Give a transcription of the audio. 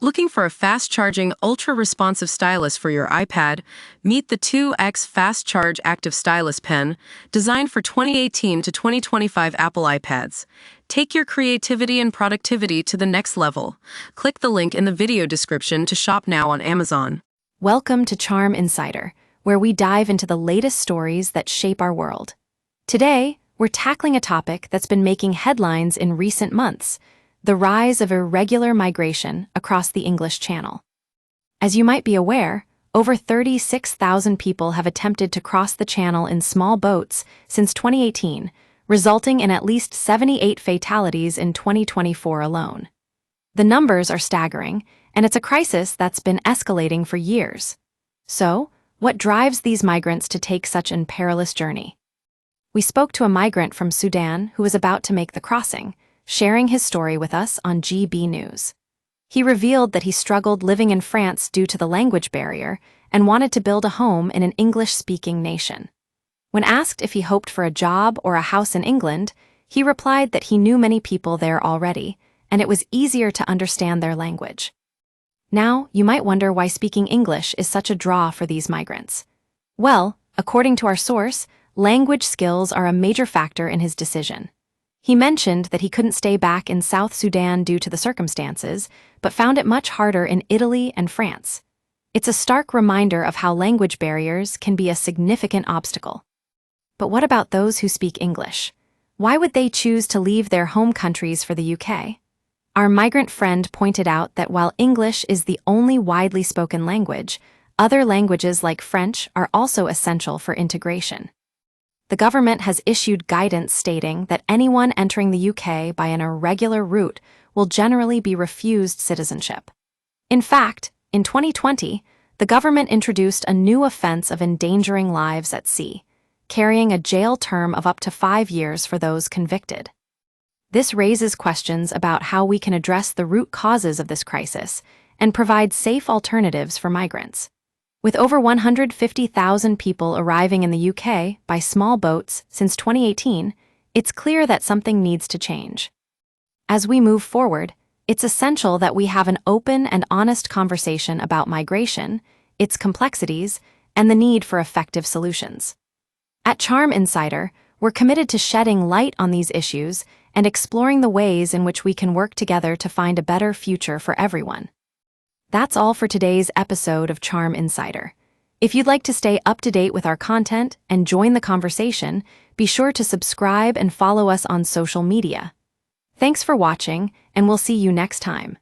Looking for a fast-charging, ultra-responsive stylus for your iPad? Meet the 2X Fast Charge Active Stylus Pen, designed for 2018 to 2025 Apple iPads. Take your creativity and productivity to the next level. Click the link in the video description to shop now on Amazon. Welcome to Charm Insider, where we dive into the latest stories that shape our world. Today, we're tackling a topic that's been making headlines in recent months: the rise of irregular migration across the English Channel. As you might be aware, over 36,000 people have attempted to cross the channel in small boats since 2018, resulting in at least 78 fatalities in 2024 alone. The numbers are staggering, and it's a crisis that's been escalating for years. So, what drives these migrants to take such an perilous journey? We spoke to a migrant from Sudan who was about to make the crossing, sharing his story with us on GB News. He revealed that he struggled living in France due to the language barrier and wanted to build a home in an English-speaking nation. When asked if he hoped for a job or a house in England, he replied that he knew many people there already, and it was easier to understand their language. Now, you might wonder why speaking English is such a draw for these migrants. Well, according to our source, language skills are a major factor in his decision. He mentioned that he couldn't stay back in South Sudan due to the circumstances, but found it much harder in Italy and France. It's a stark reminder of how language barriers can be a significant obstacle. But what about those who speak English? Why would they choose to leave their home countries for the UK? Our migrant friend pointed out that while English is the only widely spoken language, other languages like French are also essential for integration. The government has issued guidance stating that anyone entering the UK by an irregular route will generally be refused citizenship. In fact, in 2020, the government introduced a new offense of endangering lives at sea, carrying a jail term of up to 5 years for those convicted. This raises questions about how we can address the root causes of this crisis and provide safe alternatives for migrants. With over 150,000 people arriving in the UK by small boats since 2018, it's clear that something needs to change. As we move forward, it's essential that we have an open and honest conversation about migration, its complexities, and the need for effective solutions. At Charm Insider, we're committed to shedding light on these issues and exploring the ways in which we can work together to find a better future for everyone. That's all for today's episode of Charm Insider. If you'd like to stay up to date with our content and join the conversation, be sure to subscribe and follow us on social media. Thanks for watching, and we'll see you next time.